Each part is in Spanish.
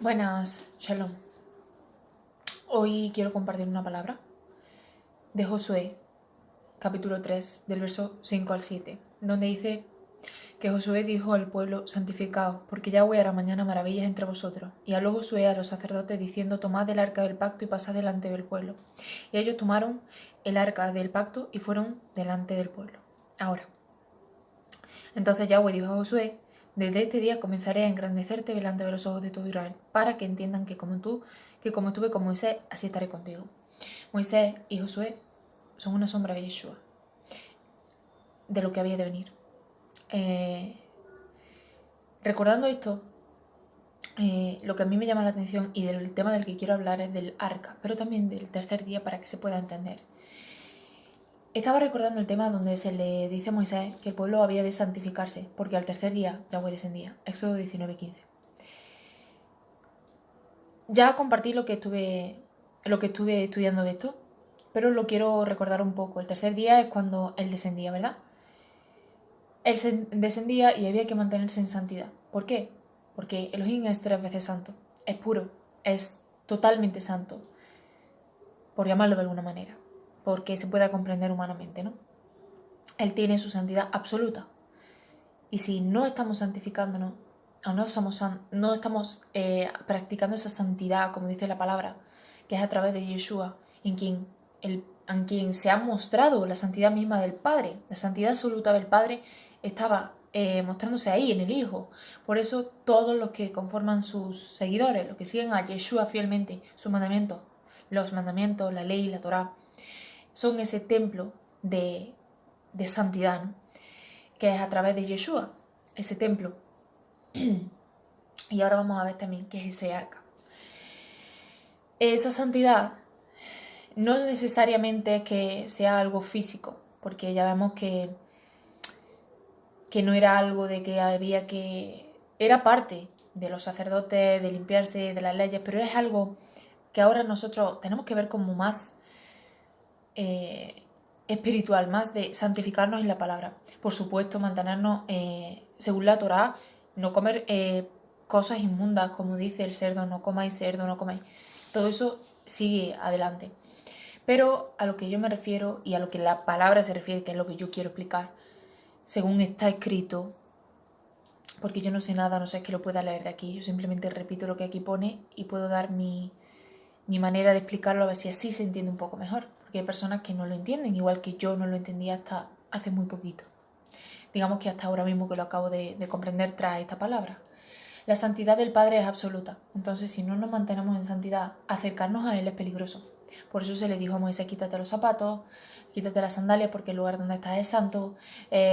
Buenas, Shalom. Hoy quiero compartir una palabra de Josué, capítulo 3, del verso 5 al 7, donde dice que Josué dijo al pueblo: santificaos, porque Yahweh hará mañana maravillas entre vosotros. Y habló Josué a los sacerdotes diciendo: tomad el arca del pacto y pasad delante del pueblo. Y ellos tomaron el arca del pacto y fueron delante del pueblo. Ahora, entonces Yahweh dijo a Josué: desde este día comenzaré a engrandecerte delante de los ojos de todo Israel, para que entiendan que como estuve con Moisés, así estaré contigo. Moisés y Josué son una sombra de Yeshua, de lo que había de venir. Recordando esto, lo que a mí me llama la atención y del tema del que quiero hablar es del arca, pero también del tercer día para que se pueda entender. Estaba recordando el tema donde se le dice a Moisés que el pueblo había de santificarse, porque al tercer día Yahweh descendía. Éxodo 19:15. Ya compartí lo que estuve estudiando de esto, pero lo quiero recordar un poco. El tercer día es cuando él descendía, ¿verdad? Él descendía y había que mantenerse en santidad. ¿Por qué? Porque Elohim es 3 veces santo, es puro, es totalmente santo, por llamarlo de alguna manera, porque se pueda comprender humanamente, ¿no? Él tiene su santidad absoluta. Y si no estamos santificándonos, o no estamos practicando esa santidad, como dice la palabra, que es a través de Yeshua, en quien se ha mostrado la santidad misma del Padre, la santidad absoluta del Padre estaba mostrándose ahí, en el Hijo. Por eso todos los que conforman sus seguidores, los que siguen a Yeshua fielmente, sus mandamientos, los mandamientos, la ley, la Torá, son ese templo de santidad, ¿no? Que es a través de Yeshua, ese templo. Y ahora vamos a ver también qué es ese arca. Esa santidad no necesariamente es que sea algo físico, porque ya vemos que no era algo de que había que... Era parte de los sacerdotes, de limpiarse de las leyes, pero es algo que ahora nosotros tenemos que ver como más espiritual, más de santificarnos en la palabra. Por supuesto, mantenernos según la Torá, no comer cosas inmundas, como dice el cerdo, no comáis cerdo, no comáis. Todo eso sigue adelante. Pero a lo que yo me refiero y a lo que la palabra se refiere, que es lo que yo quiero explicar, según está escrito, porque yo no sé nada, no sé que lo pueda leer de aquí, yo simplemente repito lo que aquí pone y puedo dar mi manera de explicarlo a ver si así se entiende un poco mejor, porque hay personas que no lo entienden, igual que yo no lo entendía hasta hace muy poquito. Digamos que hasta ahora mismo que lo acabo de comprender tras esta palabra. La santidad del Padre es absoluta, entonces si no nos mantenemos en santidad, acercarnos a Él es peligroso. Por eso se le dijo a Moisés: quítate los zapatos, quítate las sandalias, porque el lugar donde estás es santo.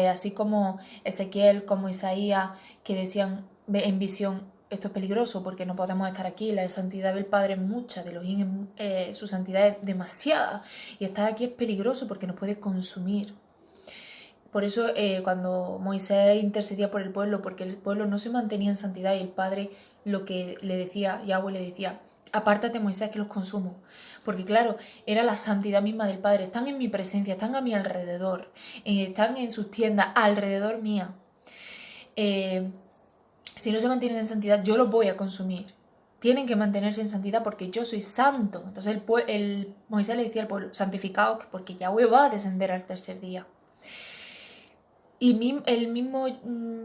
Así como Ezequiel, como Isaías, que decían en visión: esto es peligroso porque no podemos estar aquí, la santidad del Padre es mucha, de Elohim su santidad es demasiada, y estar aquí es peligroso porque nos puede consumir. Por eso cuando Moisés intercedía por el pueblo, porque el pueblo no se mantenía en santidad, y el Padre lo que le decía, Yahweh le decía: apártate, Moisés, que los consumo. Porque claro, era la santidad misma del Padre. Están en mi presencia, están a mi alrededor, están en sus tiendas alrededor mía. Si no se mantienen en santidad, yo los voy a consumir. Tienen que mantenerse en santidad porque yo soy santo. Entonces Moisés le decía al pueblo: santificaos, porque Yahweh va a descender al tercer día. Y el mismo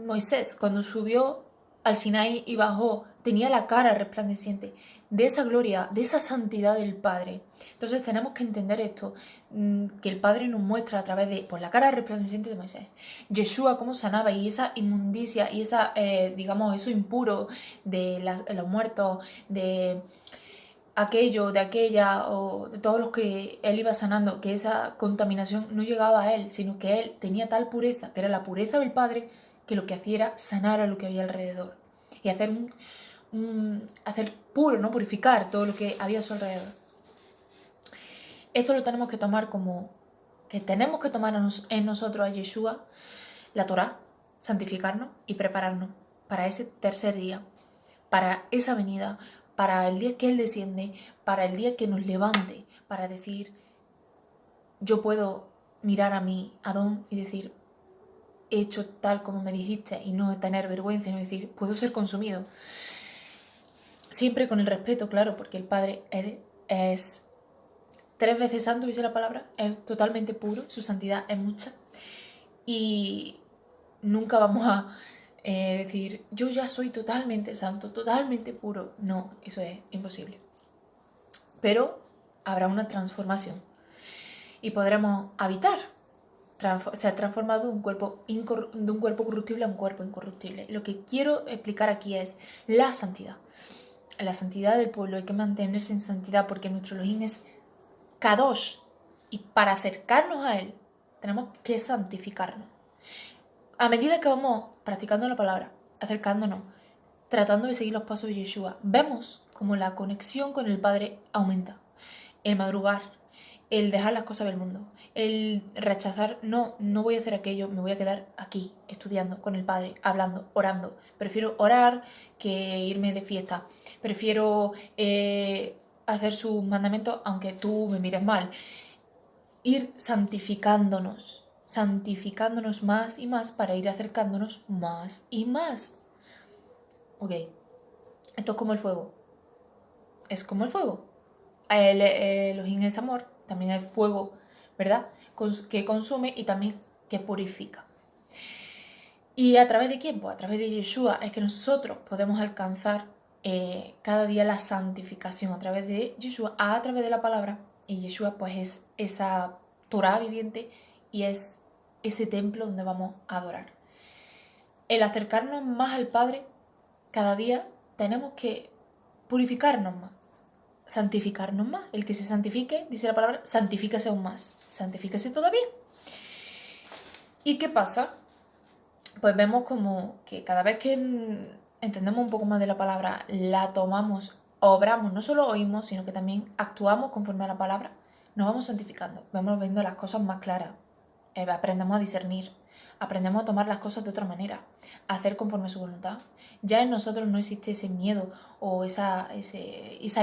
Moisés, cuando subió al Sinaí y bajó, tenía la cara resplandeciente de esa gloria, de esa santidad del Padre. Entonces tenemos que entender esto, que el Padre nos muestra a través de la cara resplandeciente de Moisés. Yeshua cómo sanaba, y esa inmundicia y esa, digamos, eso impuro de los muertos, de aquello, de aquella, o de todos los que él iba sanando, que esa contaminación no llegaba a él, sino que él tenía tal pureza, que era la pureza del Padre, que lo que hacía era sanar a lo que había alrededor y hacer hacer puro, ¿no? Purificar todo lo que había a su alrededor. Esto lo tenemos que tomar como que tenemos que tomar en nosotros a Yeshua, la Torá, santificarnos y prepararnos para ese tercer día, para esa venida, para el día que Él desciende, para el día que nos levante, para decir: yo puedo mirar a mi Adón y decir: he hecho tal como me dijiste, y no tener vergüenza, y no decir: puedo ser consumido. siempre con el respeto, claro, porque el Padre es 3 veces santo, dice la palabra, es totalmente puro, su santidad es mucha. Y nunca vamos a decir, yo ya soy totalmente santo, totalmente puro. No, eso es imposible. Pero habrá una transformación y podremos habitar. Se ha transformado de un cuerpo corruptible a un cuerpo incorruptible. Lo que quiero explicar aquí es la santidad. La santidad del pueblo, hay que mantenerse en santidad porque nuestro Elohim es Kadosh. Y para acercarnos a él, tenemos que santificarnos. A medida que vamos practicando la palabra, acercándonos, tratando de seguir los pasos de Yeshua, vemos como la conexión con el Padre aumenta. El madrugar, el dejar las cosas del mundo, el rechazar, no voy a hacer aquello, me voy a quedar aquí, estudiando con el Padre, hablando, orando. Prefiero orar que irme de fiesta. Prefiero hacer sus mandamientos aunque tú me mires mal. Ir santificándonos más y más para ir acercándonos más y más. Ok, esto es como el fuego. Es como el fuego. Elohim es amor, también es fuego, ¿verdad? Que consume y también que purifica. ¿Y a través de quién? Pues a través de Yeshua es que nosotros podemos alcanzar cada día la santificación a través de Yeshua, a través de la palabra. Y Yeshua pues es esa Torah viviente y es ese templo donde vamos a adorar. El acercarnos más al Padre, cada día tenemos que purificarnos más, santificarnos más. El que se santifique, dice la palabra, santifíquese aún más, santifíquese todavía. ¿Y qué pasa? Pues vemos como que cada vez que entendemos un poco más de la palabra, la tomamos, obramos, no solo oímos, sino que también actuamos conforme a la palabra, nos vamos santificando, vamos viendo las cosas más claras, aprendemos a discernir, aprendemos a tomar las cosas de otra manera, a hacer conforme a su voluntad. Ya en nosotros no existe ese miedo o esa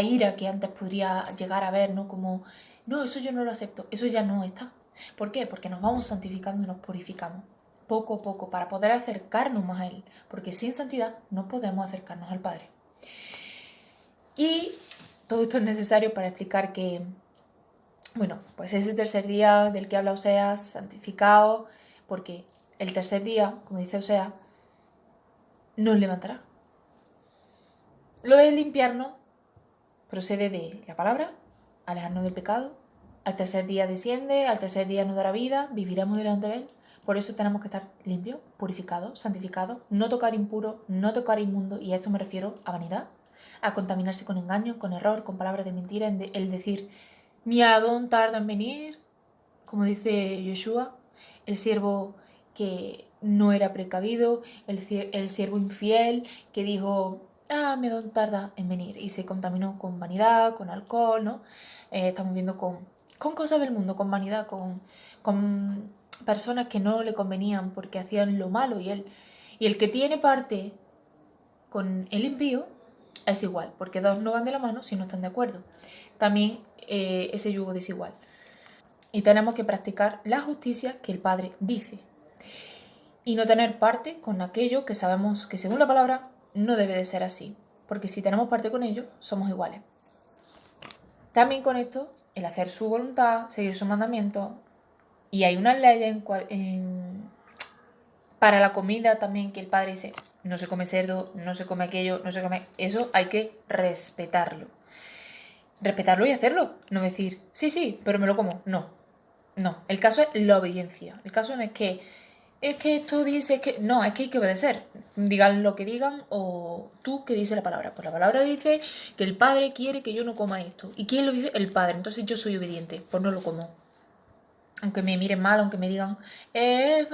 ira que antes podría llegar a ver, ¿no? Como, no, eso yo no lo acepto, eso ya no está. ¿Por qué? Porque nos vamos santificando y nos purificamos poco a poco para poder acercarnos más a Él, porque sin santidad no podemos acercarnos al Padre. Y todo esto es necesario para explicar que, bueno, pues ese tercer día del que habla Oseas, santificado, porque el tercer día, como dice Oseas, nos levantará. Lo de limpiarnos procede de la palabra, alejarnos del pecado, al tercer día desciende, al tercer día nos dará vida, viviremos delante de Él. Por eso tenemos que estar limpios, purificados, santificados, no tocar impuro, no tocar inmundo, y a esto me refiero a vanidad, a contaminarse con engaño, con error, con palabras de mentira, el decir, mi Adón tarda en venir, como dice Yeshua, el siervo que no era precavido, el siervo infiel que dijo, mi Adón tarda en venir, y se contaminó con vanidad, con alcohol, ¿no? Estamos viendo con cosas del mundo, con vanidad, con personas que no le convenían porque hacían lo malo, y el que tiene parte con el impío es igual, porque dos no van de la mano si no están de acuerdo. También ese yugo desigual. Y tenemos que practicar la justicia que el Padre dice y no tener parte con aquello que sabemos que según la palabra no debe de ser así, porque si tenemos parte con ellos somos iguales. También con esto, el hacer su voluntad, seguir sus mandamientos. Y hay unas leyes para la comida también que el Padre dice, no se come cerdo, no se come aquello, no se come... Eso hay que respetarlo. Respetarlo y hacerlo. No decir, sí, pero me lo como. No. El caso es la obediencia. El caso no es que esto dice que... No, es que hay que obedecer. Digan lo que digan o tú que dice la palabra. Pues la palabra dice que el Padre quiere que yo no coma esto. ¿Y quién lo dice? El Padre. Entonces yo soy obediente. Pues no lo como. Aunque me miren mal, aunque me digan, es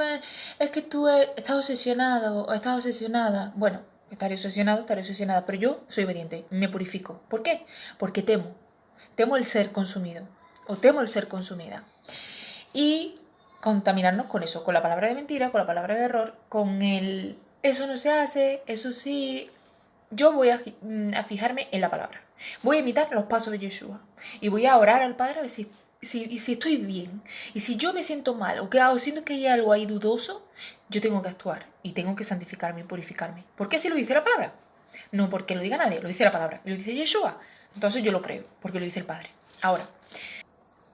que tú estás obsesionado o estás obsesionada. Bueno, estaré obsesionada, pero yo soy obediente, me purifico. ¿Por qué? Porque temo el ser consumido o temo el ser consumida. Y contaminarnos con eso, con la palabra de mentira, con la palabra de error, con el eso no se hace, eso sí. Yo voy a fijarme en la palabra. Voy a imitar los pasos de Yeshua y voy a orar al Padre a ver si estoy bien, y si yo me siento mal o que siento que hay algo ahí dudoso, yo tengo que actuar y tengo que santificarme y purificarme. ¿Por qué? Si lo dice la palabra. No porque lo diga nadie, lo dice la palabra. Lo dice Yeshua. Entonces yo lo creo, porque lo dice el Padre. Ahora,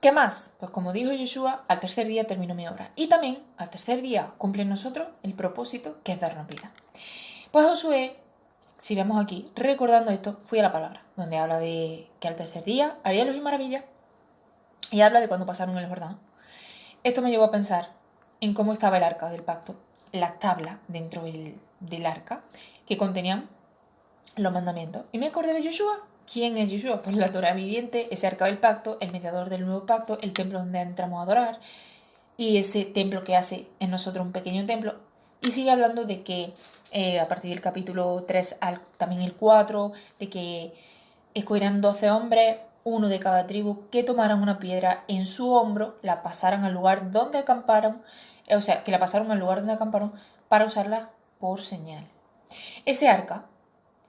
¿qué más? Pues como dijo Yeshua, al tercer día terminó mi obra. Y también al tercer día cumple en nosotros el propósito que es darnos vida. Pues Josué, si vemos aquí, recordando esto, fui a la palabra, donde habla de que al tercer día haría luz y maravillas, y habla de cuando pasaron el Jordán. Esto me llevó a pensar en cómo estaba el arca del pacto, las tablas dentro del arca que contenían los mandamientos. Y me acordé de Yeshua. ¿Quién es Yeshua? Pues la Torah viviente, ese arca del pacto, el mediador del nuevo pacto, el templo donde entramos a adorar, y ese templo que hace en nosotros un pequeño templo. Y sigue hablando de que a partir del capítulo 3 también el 4, de que escogieran 12 hombres, uno de cada tribu, que tomaran una piedra en su hombro, la pasaran al lugar donde acamparon, o sea, que la pasaron al lugar donde acamparon para usarla por señal. Ese arca,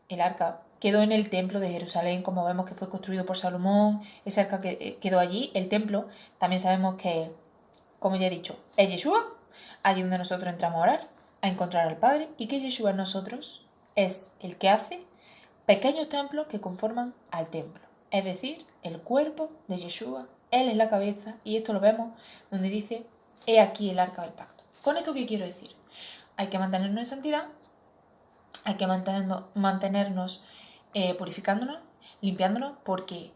el arca, quedó en el templo de Jerusalén, como vemos que fue construido por Salomón. Ese arca quedó allí. El templo, también sabemos que, como ya he dicho, es Yeshua, allí donde nosotros entramos a orar, a encontrar al Padre, y que Yeshua en nosotros es el que hace pequeños templos que conforman al templo, es decir, el cuerpo de Yeshua. Él es la cabeza, y esto lo vemos donde dice, he aquí el arca del pacto. ¿Con esto qué quiero decir? Hay que mantenernos en santidad, hay que mantenernos purificándonos, limpiándonos, porque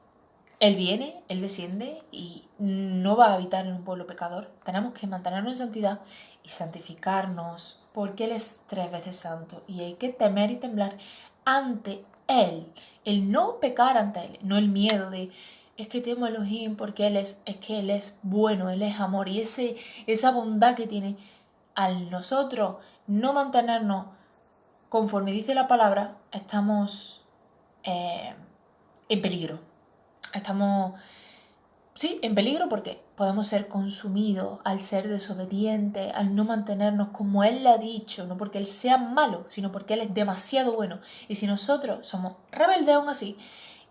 Él viene, Él desciende y no va a habitar en un pueblo pecador. Tenemos que mantenernos en santidad y santificarnos, porque Él es 3 veces santo y hay que temer y temblar ante Él. El no pecar ante Él, no el miedo de es que temo a Elohim porque es que Él es bueno, Él es amor, y esa bondad que tiene al nosotros no mantenernos conforme dice la palabra, estamos en peligro. Estamos, sí, en peligro porque podemos ser consumidos al ser desobedientes, al no mantenernos como Él le ha dicho, no porque Él sea malo, sino porque Él es demasiado bueno. Y si nosotros somos rebeldes aún así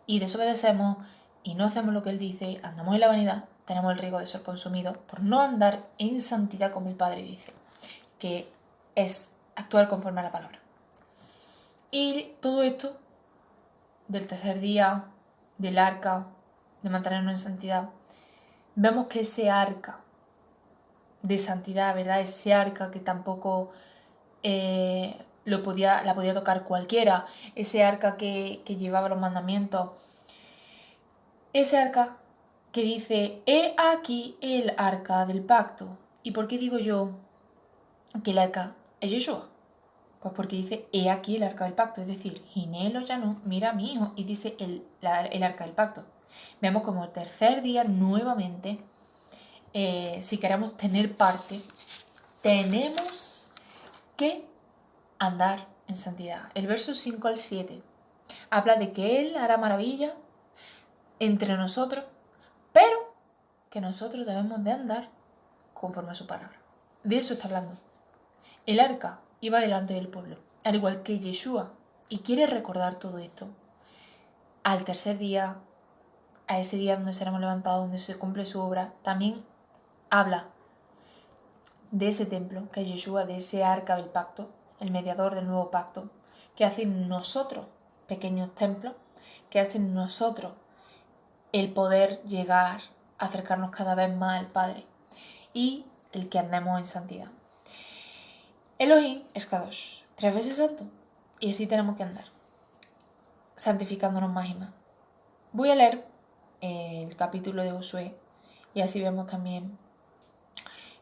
y desobedecemos y no hacemos lo que Él dice, andamos en la vanidad, tenemos el riesgo de ser consumidos por no andar en santidad como el Padre dice, que es actuar conforme a la palabra. Y todo esto del tercer día, del arca, de mantenernos en santidad, vemos que ese arca de santidad, ¿verdad? Ese arca que tampoco la podía tocar cualquiera, ese arca que llevaba los mandamientos, ese arca que dice, he aquí el arca del pacto. ¿Y por qué digo yo que el arca es Yeshua? Pues porque dice, he aquí el arca del pacto, es decir, Ginelo ya no, mira a mi hijo, y dice el arca del pacto. Vemos como el tercer día nuevamente, si queremos tener parte, tenemos que andar en santidad. El verso 5 al 7 habla de que Él hará maravilla entre nosotros, pero que nosotros debemos de andar conforme a su palabra. De eso está hablando. El arca iba delante del pueblo, al igual que Yeshua, y quiere recordar todo esto. Al tercer día, a ese día donde seremos levantados, donde se cumple su obra, también habla de ese templo, que es Yeshua, de ese arca del pacto, el mediador del nuevo pacto, que hace en nosotros pequeños templos, que hace en nosotros el poder llegar a acercarnos cada vez más al Padre y el que andemos en santidad. Elohim es Kadosh, 3 veces santo, y así tenemos que andar, santificándonos más y más. Voy a leer el capítulo de Josué y así vemos también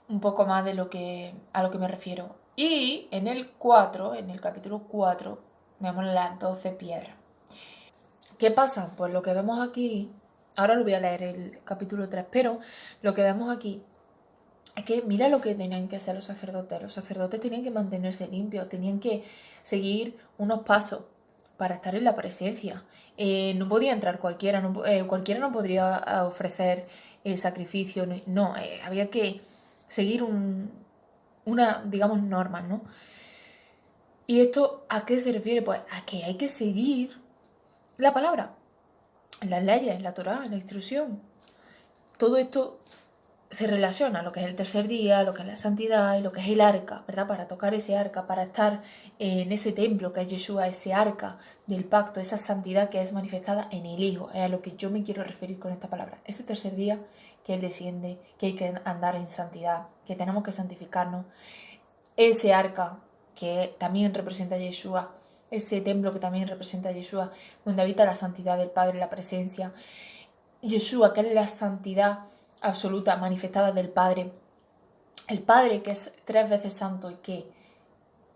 un poco más de a lo que me refiero. Y en el capítulo 4, vemos las 12 piedras. ¿Qué pasa? Pues lo que vemos aquí, ahora lo voy a leer el capítulo 3, pero lo que vemos aquí es que mira lo que tenían que hacer los sacerdotes. Los sacerdotes tenían que mantenerse limpios, tenían que seguir unos pasos para estar en la presencia. No podía entrar cualquiera, cualquiera no podría ofrecer sacrificio, no, había que seguir una, digamos, norma, ¿no? ¿Y esto a qué se refiere? Pues a que hay que seguir la palabra, las leyes, la Torá, la instrucción. Todo esto se relaciona lo que es el tercer día, lo que es la santidad y lo que es el arca, ¿verdad? Para tocar ese arca, para estar en ese templo que es Yeshua, ese arca del pacto, esa santidad que es manifestada en el Hijo, es a lo que yo me quiero referir con esta palabra. Ese tercer día que Él desciende, que hay que andar en santidad, que tenemos que santificarnos, ese arca que también representa a Yeshua, ese templo que también representa a Yeshua, donde habita la santidad del Padre, la presencia. Yeshua, que es la santidad absoluta manifestada del Padre. El Padre, que es 3 veces santo y que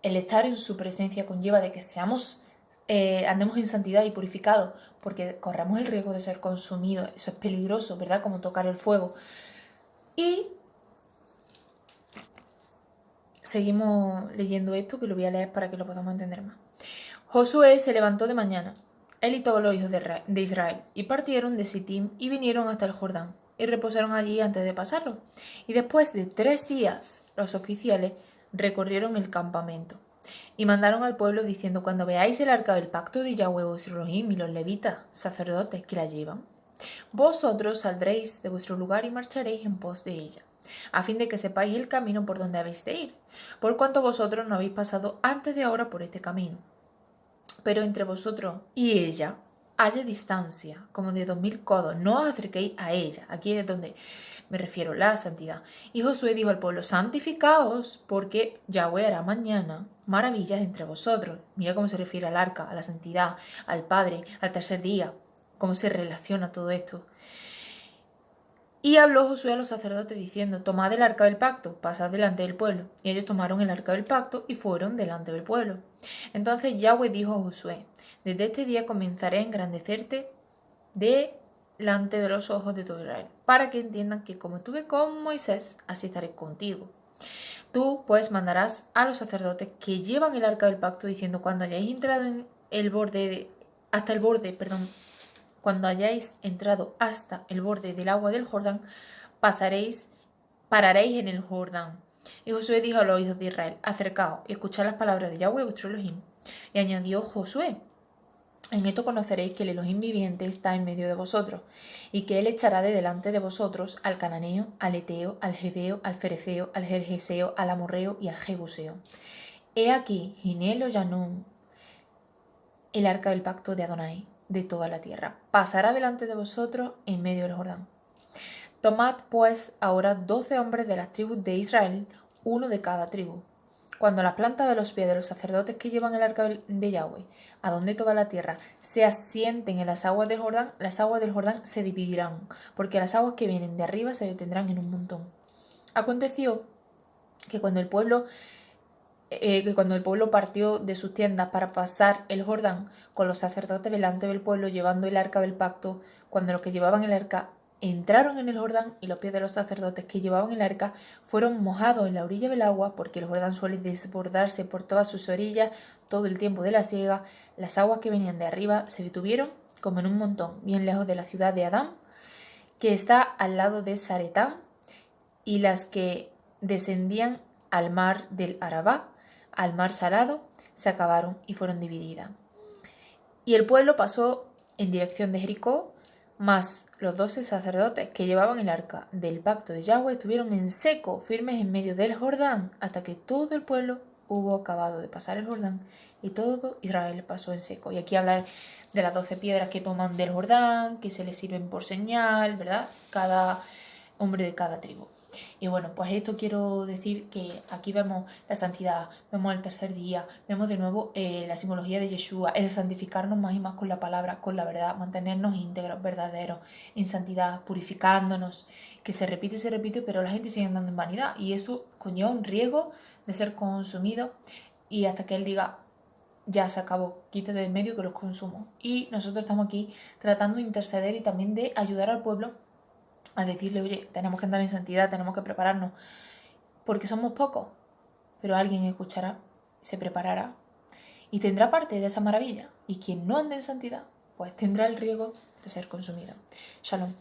el estar en su presencia conlleva de que seamos, andemos en santidad y purificados, porque corremos el riesgo de ser consumidos. Eso es peligroso, ¿verdad? Como tocar el fuego. Y seguimos leyendo esto, que lo voy a leer para que lo podamos entender más. Josué se levantó de mañana, él y todos los hijos de Israel, y partieron de Sittim y vinieron hasta el Jordán, y reposaron allí antes de pasarlo. Y después de 3 días, los oficiales recorrieron el campamento, y mandaron al pueblo diciendo: cuando veáis el arca del pacto de Yahweh vuestro Elohim y los levitas, sacerdotes, que la llevan, vosotros saldréis de vuestro lugar y marcharéis en pos de ella, a fin de que sepáis el camino por donde habéis de ir, por cuanto vosotros no habéis pasado antes de ahora por este camino. Pero entre vosotros y ella haya distancia, como de 2000 codos, no os acerquéis a ella. Aquí es donde me refiero, la santidad. Y Josué dijo al pueblo: santificaos, porque Yahweh hará mañana maravillas entre vosotros. Mira cómo se refiere al arca, a la santidad, al Padre, al tercer día, cómo se relaciona todo esto. Y habló Josué a los sacerdotes diciendo: tomad el arca del pacto, pasad delante del pueblo. Y ellos tomaron el arca del pacto y fueron delante del pueblo. Entonces Yahweh dijo a Josué: desde este día comenzaré a engrandecerte delante de los ojos de todo Israel, para que entiendan que como estuve con Moisés, así estaré contigo. Tú pues mandarás a los sacerdotes que llevan el arca del pacto diciendo: cuando hayáis entrado cuando hayáis entrado hasta el borde del agua del Jordán, pararéis en el Jordán. Y Josué dijo a los hijos de Israel: acercaos y escuchad las palabras de Yahweh vuestro Elohim. Y añadió Josué: en esto conoceréis que el Elohim viviente está en medio de vosotros, y que él echará de delante de vosotros al cananeo, al eteo, al jebeo, al fereceo, al gergeseo, al amorreo y al jebuseo. He aquí, Ginelo Yanún, el arca del pacto de Adonai, de toda la tierra. Pasará delante de vosotros en medio del Jordán. Tomad pues ahora 12 hombres de las tribus de Israel, uno de cada tribu. Cuando las plantas de los pies de los sacerdotes que llevan el arca de Yahweh, a donde toda la tierra, se asienten en las aguas del Jordán se dividirán, porque las aguas que vienen de arriba se detendrán en un montón. Aconteció que cuando el pueblo partió de sus tiendas para pasar el Jordán, con los sacerdotes delante del pueblo llevando el arca del pacto, cuando los que llevaban el arca entraron en el Jordán, y los pies de los sacerdotes que llevaban el arca fueron mojados en la orilla del agua, porque el Jordán suele desbordarse por todas sus orillas todo el tiempo de la siega, las aguas que venían de arriba se detuvieron como en un montón, bien lejos de la ciudad de Adán, que está al lado de Zaretán, y las que descendían al mar del Arabá, al mar salado, se acabaron y fueron divididas. Y el pueblo pasó en dirección de Jericó, mas los 12 sacerdotes que llevaban el arca del pacto de Yahweh estuvieron en seco, firmes en medio del Jordán, hasta que todo el pueblo hubo acabado de pasar el Jordán, y todo Israel pasó en seco. Y aquí habla de las 12 piedras que toman del Jordán, que se les sirven por señal, ¿verdad? Cada hombre de cada tribu. Y bueno, pues esto quiero decir que aquí vemos la santidad, vemos el tercer día, vemos de nuevo la simbología de Yeshua, el santificarnos más y más con la palabra, con la verdad, mantenernos íntegros, verdaderos, en santidad, purificándonos, que se repite, pero la gente sigue andando en vanidad, y eso conlleva un riesgo de ser consumido, y hasta que Él diga: ya se acabó, quítate de en medio que los consumo. Y nosotros estamos aquí tratando de interceder y también de ayudar al pueblo a decirle: oye, tenemos que andar en santidad, tenemos que prepararnos, porque somos pocos, pero alguien escuchará, se preparará y tendrá parte de esa maravilla. Y quien no ande en santidad, pues tendrá el riesgo de ser consumido. Shalom.